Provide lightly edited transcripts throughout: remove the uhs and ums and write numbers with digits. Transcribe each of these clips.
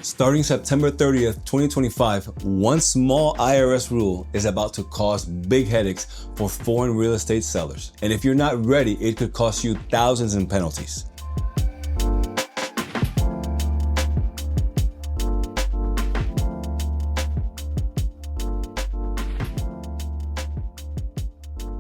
Starting September 30th, 2025, one small IRS rule is about to cause big headaches for foreign real estate sellers. And if you're not ready, it could cost you thousands in penalties.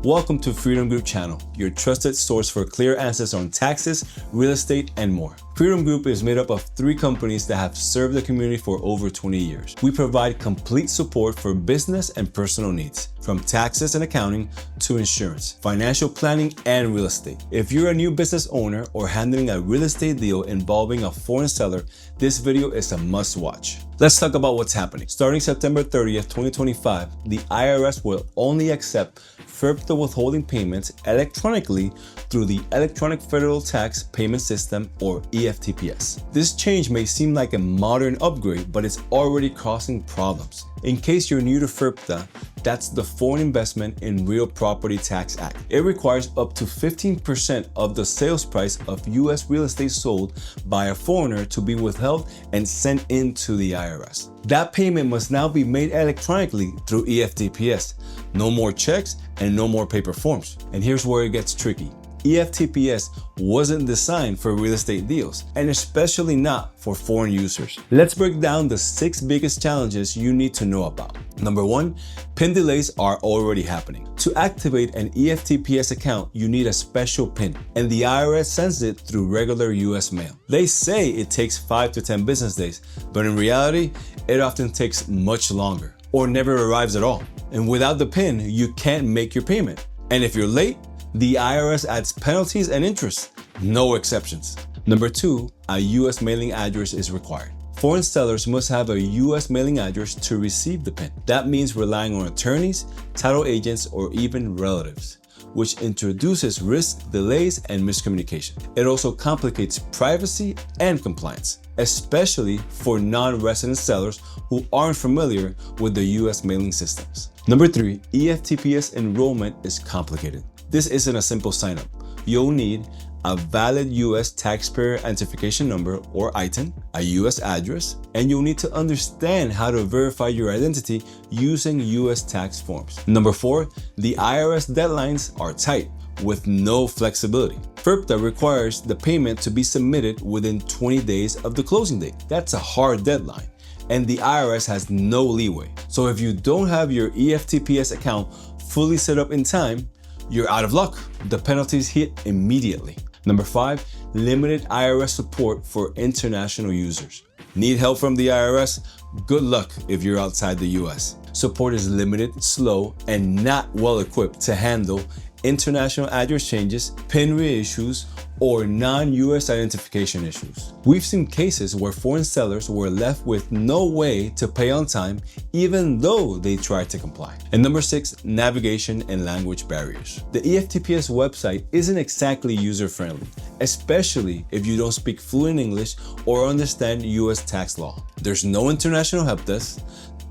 Welcome to Freedom Group channel, your trusted source for clear answers on taxes, real estate, and more. Freedom Group is made up of 3 companies that have served the community for over 20 years. We provide complete support for business and personal needs, from taxes and accounting to insurance, financial planning, and real estate. If you're a new business owner or handling a real estate deal involving a foreign seller, this video is a must watch. Let's talk about what's happening. Starting September 30th, 2025, the IRS will only accept FIRPTA withholding payments electronically through the Electronic Federal Tax Payment System, or EFTPS. This change may seem like a modern upgrade, but it's already causing problems. In case you're new to FIRPTA, that's the Foreign Investment in Real Property Tax Act. It requires up to 15% of the sales price of U.S. real estate sold by a foreigner to be withheld and sent into the IRS. That payment must now be made electronically through EFTPS. No more checks and no more paper forms. And here's where it gets tricky. EFTPS wasn't designed for real estate deals, and especially not for foreign users. Let's break down the 6 biggest challenges you need to know about. Number 1, PIN delays are already happening. To activate an EFTPS account, you need a special PIN, and the IRS sends it through regular US mail. They say it takes 5 to 10 business days, but in reality, it often takes much longer or never arrives at all. And without the PIN, you can't make your payment. And if you're late, the IRS adds penalties and interest, no exceptions. Number 2, a US mailing address is required. Foreign sellers must have a US mailing address to receive the PIN. That means relying on attorneys, title agents, or even relatives, which introduces risk, delays, and miscommunication. It also complicates privacy and compliance, especially for non-resident sellers who aren't familiar with the US mailing systems. Number 3, EFTPS enrollment is complicated. This isn't a simple sign-up. You'll need a valid US taxpayer identification number, or ITIN, a US address, and you'll need to understand how to verify your identity using US tax forms. Number 4, the IRS deadlines are tight with no flexibility. FIRPTA requires the payment to be submitted within 20 days of the closing date. That's a hard deadline, and the IRS has no leeway. So if you don't have your EFTPS account fully set up in time, you're out of luck. The penalties hit immediately. Number 5, limited IRS support for international users. Need help from the IRS? Good luck if you're outside the US. Support is limited, slow, and not well equipped to handle international address changes, PIN reissues, or non-US identification issues. We've seen cases where foreign sellers were left with no way to pay on time even though they tried to comply. And number 6, navigation and language barriers. The EFTPS website isn't exactly user-friendly, especially if you don't speak fluent English or understand US tax law. There's no international help desk,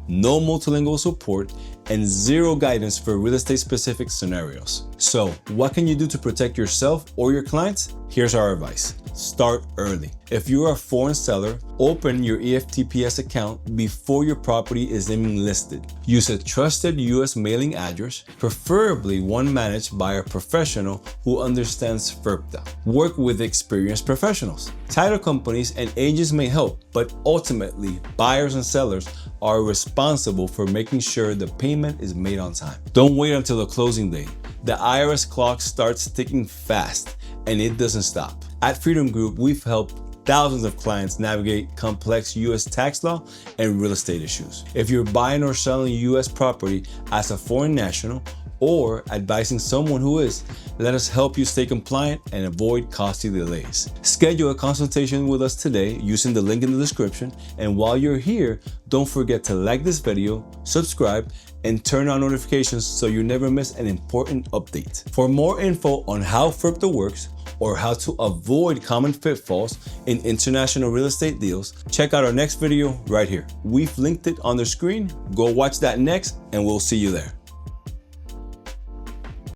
no multilingual support, and 0 guidance for real estate specific scenarios. So what can you do to protect yourself or your clients? Here's our advice. Start early. If you're a foreign seller, open your EFTPS account before your property is even listed. Use a trusted US mailing address, preferably one managed by a professional who understands FIRPTA. Work with experienced professionals. Title companies and agents may help, but ultimately, buyers and sellers are responsible for making sure the payment is made on time. Don't wait until the closing day. The IRS clock starts ticking fast, and it doesn't stop. At Freedom Group, we've helped thousands of clients navigate complex US tax law and real estate issues. If you're buying or selling US property as a foreign national or advising someone who is, let us help you stay compliant and avoid costly delays. Schedule a consultation with us today using the link in the description. And while you're here, don't forget to like this video, subscribe, and turn on notifications so you never miss an important update. For more info on how FIRPTA works or how to avoid common pitfalls in international real estate deals, check out our next video right here. We've linked it on the screen. Go watch that next, and we'll see you there.